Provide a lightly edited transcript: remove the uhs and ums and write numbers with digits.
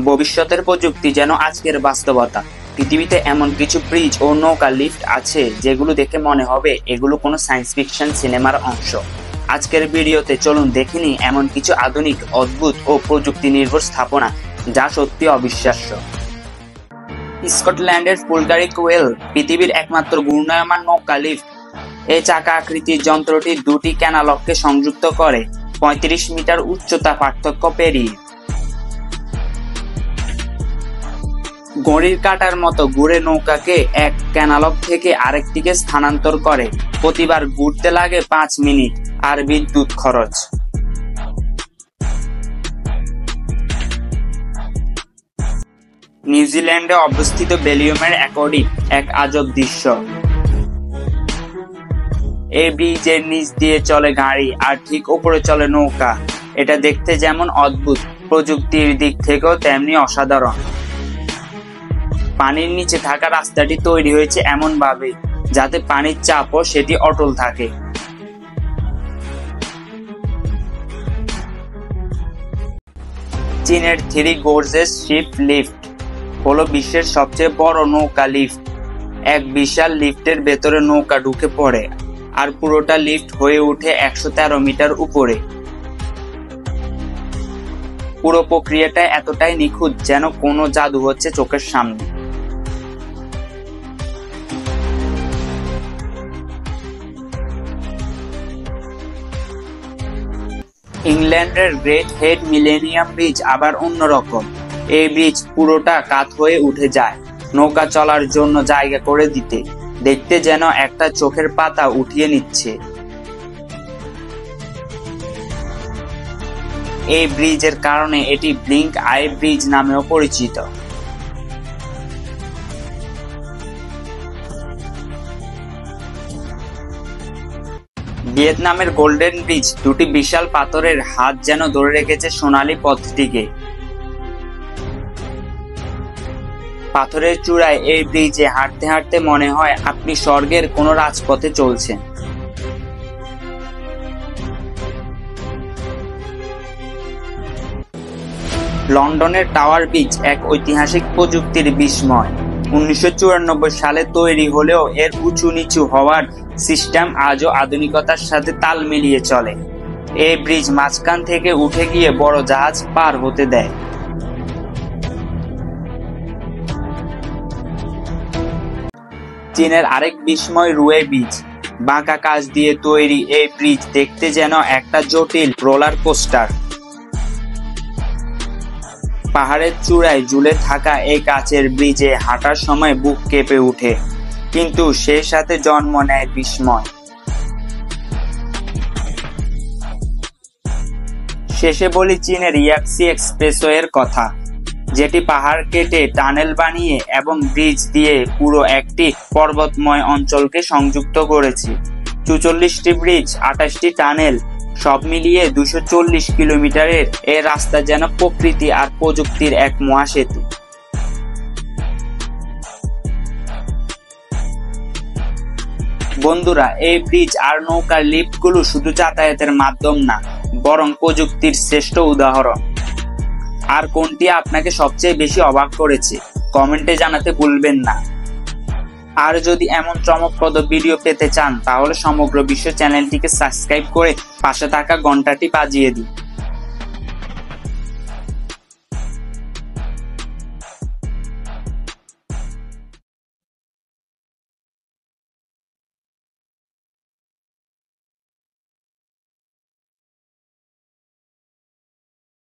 ভবিষ্যতের প্রযুক্তি যেন আজকের বাস্তবতা। পৃথিবীতে এমন কিছু ব্রিজ ও নৌকা লিফট আছে যেগুলো দেখে মনে হবে এগুলো কোনো সায়েন্স ফিকশন সিনেমার অংশ। আজকের ভিডিওতে চলুন দেখিনি এমন কিছু আধুনিক, অদ্ভুত ও প্রযুক্তি নির্ভর স্থাপনা যা সত্যি অবিশ্বাস্য। স্কটল্যান্ডের ফুলগারিক ওয়েল পৃথিবীর একমাত্র ঘূর্ণায়মান নৌকা লিফট। এই চাকা আকৃতির যন্ত্রটি দুটি ক্যানালককে সংযুক্ত করে 35 মিটার উচ্চতা পার্থক্য পেরিয়ে। ঘড়ির কাঁটার মতো ঘুরে নৌকাকে এক ক্যানালক থেকে আরেকটিকে স্থানান্তর করে। প্রতিবার ঘুরতে লাগে 5 মিনিট আর বিদ্যুৎ খরচ। নিউজিল্যান্ডে অবস্থিত বেলিউমের অ্যাকোয়াডিক এক আজব দৃশ্য। এই ব্রিজের নিচ দিয়ে চলে গাড়ি আর ঠিক উপরে চলে নৌকা। এটা দেখতে যেমন অদ্ভুত, প্রযুক্তির দিক থেকেও তেমনি অসাধারণ। পানির নিচে থাকা রাস্তাটি তৈরি হয়েছে এমন ভাবে যাতে পানির চাপও সেটি অটল থাকে। চীনের 3 গর্জেস শিপ লিফট হলো বিশ্বের সবচেয়ে বড় নৌকা লিফট। এক বিশাল লিফটের ভেতরে নৌকা ঢুকে পড়ে আর পুরোটা লিফট হয়ে ওঠে 113 মিটার উপরে। পুরো প্রক্রিয়াটা এতটাই নিখুঁত যেন কোনো জাদু হচ্ছে চোখের সামনে। ইংল্যান্ডের গ্রেট হেড মিলেনিয়াম ব্রিজ আবার অন্যরকম। এই ব্রিজ পুরোটা কাত হয়ে উঠে যায় নৌকা চলার জন্য জায়গা করে দিতে। দেখতে যেন একটা চোখের পাতা উঠিয়ে নিচ্ছে। এই ব্রিজের কারণে এটি ব্লিঙ্ক আই ব্রিজ নামেও পরিচিত। ভিয়েতনামের গোল্ডেন ব্রিজ দুটি বিশাল পাথরের হাত যেন ধরে রেখেছে সোনালী পথটিকে। পাথরের চূড়ায় এই ব্রিজে হাঁটতে হাঁটতে মনে হয় আপনি স্বর্গের কোনো রাজপথে চলছেন। লন্ডনের টাওয়ার ব্রিজ এক ঐতিহাসিক প্রযুক্তির বিস্ময়। 1994 সালে তৈরি হলেও এর উঁচু নিচু হওয়ার সিস্টেম আজও আধুনিকতার সাথে তাল মিলিয়ে চলে। এই ব্রিজ মাঝখান থেকে উঠে গিয়ে বড় জাহাজ পার হতে দেয়। চীনের আরেক বিস্ময় রুয়ে ব্রিজ। বাঁকা কাঁচ দিয়ে তৈরি এই ব্রিজ দেখতে যেন একটা জটিল রোলার কোস্টার। পাহাড়ের চূড়ায় ঝুলে থাকা এই কাচের ব্রিজে হাঁটার সময় বুক কেঁপে ওঠে, কিন্তু সেই সাথে জন্ম নেয় বিস্ময়। শেষে বলি চীনের ইয়াক্সি এক্সপ্রেসওয়ের কথা, যেটি পাহাড় কেটে টানেল বানিয়ে এবং ব্রিজ দিয়ে পুরো একটি পর্বতময় অঞ্চলকে সংযুক্ত করেছে। 44টি ব্রিজ, 28টি টানেল, সব মিলিয়ে 240 কিলোমিটারের এই রাস্তা যেন প্রকৃতি আর প্রযুক্তির এক মহাসেতু। বন্ধুরা, এই ব্রিজ আর নৌকার লিফটগুলো শুধু যাতায়াতের মাধ্যম না, বরং প্রযুক্তির শ্রেষ্ঠ উদাহরণ। আর কোনটি আপনাকে সবচেয়ে বেশি অবাক করেছে কমেন্টে জানাতে ভুলবেন না। আর যদি এমন চমকপ্রদ ভিডিও পেতে চান তাহলে সমগ্র বিশ্ব চ্যানেলটিকে সাবস্ক্রাইব করে পাশে থাকা ঘন্টাটি বাজিয়ে দিন।